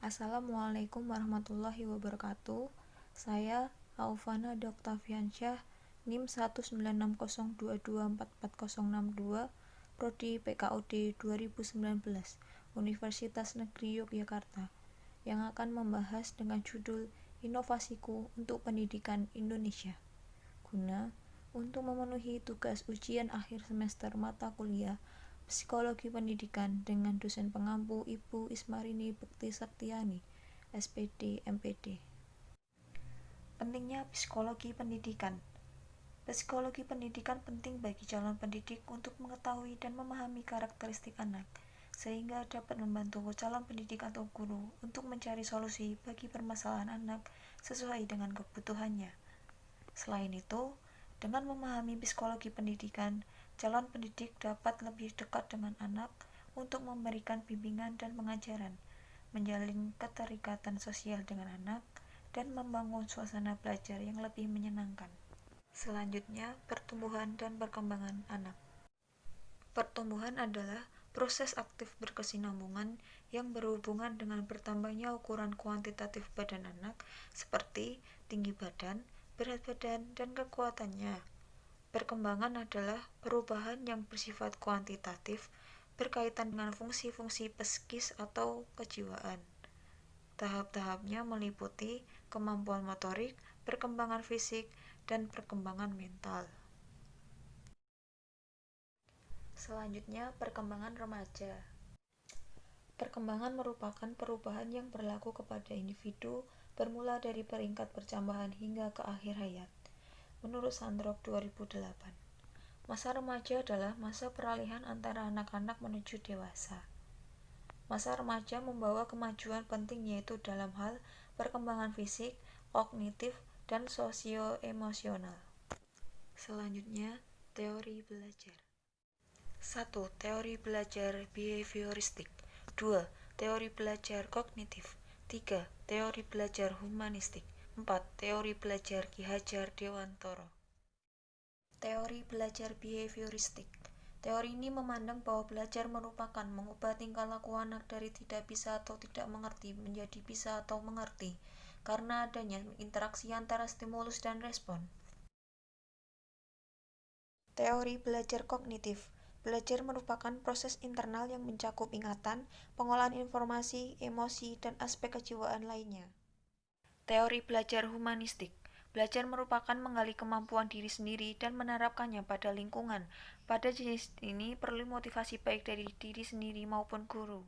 Assalamualaikum warahmatullahi wabarakatuh. Saya Aufana Doktaviansyah, NIM 19602244062, Prodi PKUD 2019, Universitas Negeri Yogyakarta, yang akan membahas dengan judul Inovasiku untuk Pendidikan Indonesia. Untuk memenuhi tugas ujian akhir semester mata kuliah Psikologi Pendidikan dengan dosen pengampu Ibu Ismarini Bekti Saktiani, SPD, MPD. Pentingnya psikologi pendidikan. Psikologi pendidikan penting bagi calon pendidik untuk mengetahui dan memahami karakteristik anak, sehingga dapat membantu calon pendidik atau guru untuk mencari solusi bagi permasalahan anak sesuai dengan kebutuhannya. Selain itu, dengan memahami psikologi pendidikan, calon pendidik dapat lebih dekat dengan anak untuk memberikan bimbingan dan pengajaran, menjalin keterikatan sosial dengan anak, dan membangun suasana belajar yang lebih menyenangkan. Selanjutnya, pertumbuhan dan perkembangan anak. Pertumbuhan adalah proses aktif berkesinambungan yang berhubungan dengan bertambahnya ukuran kuantitatif badan anak seperti tinggi badan, berat badan, dan kekuatannya. Perkembangan adalah perubahan yang bersifat kuantitatif berkaitan dengan fungsi-fungsi psikis atau kejiwaan. Tahap-tahapnya meliputi kemampuan motorik, perkembangan fisik, dan perkembangan mental. Selanjutnya, perkembangan remaja. Perkembangan merupakan perubahan yang berlaku kepada individu bermula dari peringkat percambahan hingga ke akhir hayat. Menurut Sandrock 2008, masa remaja adalah masa peralihan antara anak-anak menuju dewasa. Masa remaja membawa kemajuan penting yaitu dalam hal perkembangan fisik, kognitif, dan sosio-emosional. Selanjutnya, teori belajar. 1. Teori belajar behavioristik. 2. Teori belajar kognitif. 3. Teori belajar humanistik. 4. Teori belajar Ki Hajar Dewantoro. Teori belajar behavioristik. Teori ini memandang bahwa belajar merupakan mengubah tingkah laku anak dari tidak bisa atau tidak mengerti menjadi bisa atau mengerti karena adanya interaksi antara stimulus dan respon. Teori belajar kognitif. Belajar merupakan proses internal yang mencakup ingatan, pengolahan informasi, emosi, dan aspek kejiwaan lainnya. Teori belajar humanistik. Belajar merupakan menggali kemampuan diri sendiri dan menerapkannya pada lingkungan. Pada jenis ini perlu motivasi baik dari diri sendiri maupun guru.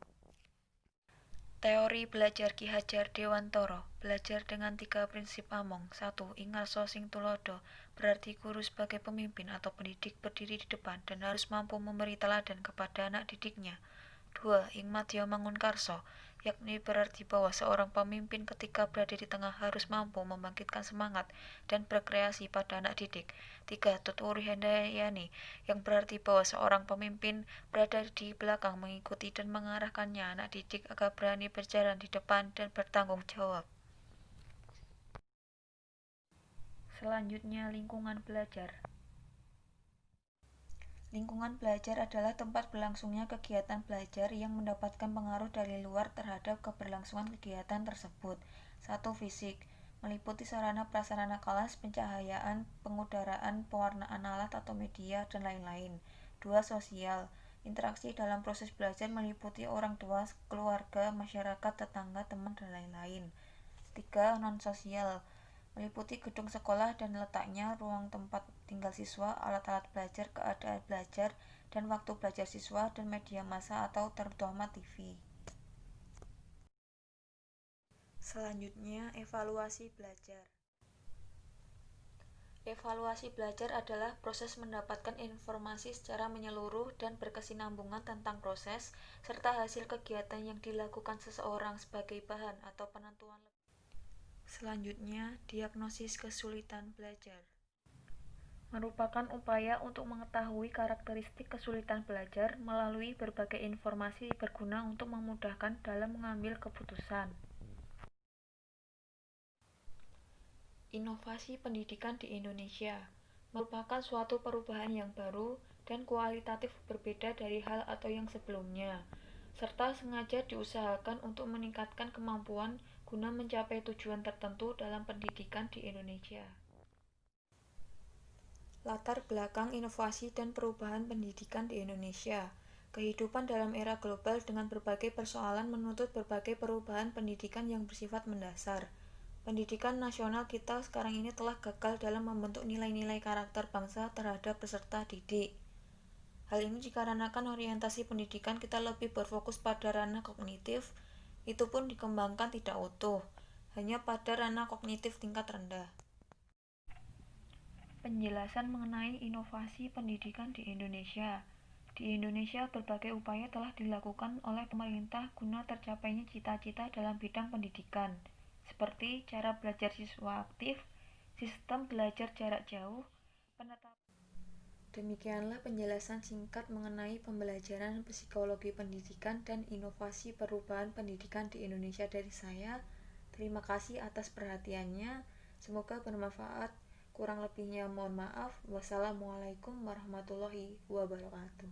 Teori belajar Ki Hajar Dewantoro. Belajar dengan 3 prinsip among. 1. Ingarso sing tulodo. Berarti guru sebagai pemimpin atau pendidik berdiri di depan dan harus mampu memberi teladan kepada anak didiknya. 2. Ingmadyo mangun karso, yakni berarti bahwa seorang pemimpin ketika berada di tengah harus mampu membangkitkan semangat dan berkreasi pada anak didik. 3. Tuturi hendayani, yang berarti bahwa seorang pemimpin berada di belakang mengikuti dan mengarahkannya anak didik agar berani berjalan di depan dan bertanggung jawab. Selanjutnya, lingkungan belajar. Lingkungan belajar adalah tempat berlangsungnya kegiatan belajar yang mendapatkan pengaruh dari luar terhadap keberlangsungan kegiatan tersebut. 1. Fisik, meliputi sarana prasarana kelas, pencahayaan, pengudaraan, pewarnaan alat atau media, dan lain-lain. 2. Sosial, interaksi dalam proses belajar meliputi orang tua, keluarga, masyarakat, tetangga, teman, dan lain-lain. 3. Non-sosial, meliputi gedung sekolah dan letaknya, ruang tempat tinggal siswa, alat-alat belajar, keadaan belajar, dan waktu belajar siswa, dan media massa atau terutama TV. Selanjutnya, evaluasi belajar. Evaluasi belajar adalah proses mendapatkan informasi secara menyeluruh dan berkesinambungan tentang proses serta hasil kegiatan yang dilakukan seseorang sebagai bahan atau penentuan. Selanjutnya, diagnosis kesulitan belajar. Merupakan upaya untuk mengetahui karakteristik kesulitan belajar melalui berbagai informasi berguna untuk memudahkan dalam mengambil keputusan. Inovasi pendidikan di Indonesia merupakan suatu perubahan yang baru dan kualitatif berbeda dari hal atau yang sebelumnya. serta sengaja diusahakan untuk meningkatkan kemampuan guna mencapai tujuan tertentu dalam pendidikan di Indonesia. Latar belakang inovasi dan perubahan pendidikan di Indonesia. Kehidupan dalam era global dengan berbagai persoalan menuntut berbagai perubahan pendidikan yang bersifat mendasar. Pendidikan nasional kita sekarang ini telah gagal dalam membentuk nilai-nilai karakter bangsa terhadap peserta didik. Hal ini dikarenakan orientasi pendidikan kita lebih berfokus pada ranah kognitif, itu pun dikembangkan tidak utuh, hanya pada ranah kognitif tingkat rendah. Penjelasan mengenai inovasi pendidikan di Indonesia. Di Indonesia, berbagai upaya telah dilakukan oleh pemerintah guna tercapainya cita-cita dalam bidang pendidikan, seperti cara belajar siswa aktif, sistem belajar jarak jauh, penetapan. Demikianlah penjelasan singkat mengenai pembelajaran psikologi pendidikan dan inovasi perubahan pendidikan di Indonesia dari saya. Terima kasih atas perhatiannya. Semoga bermanfaat. Kurang lebihnya mohon maaf. Wassalamualaikum warahmatullahi wabarakatuh.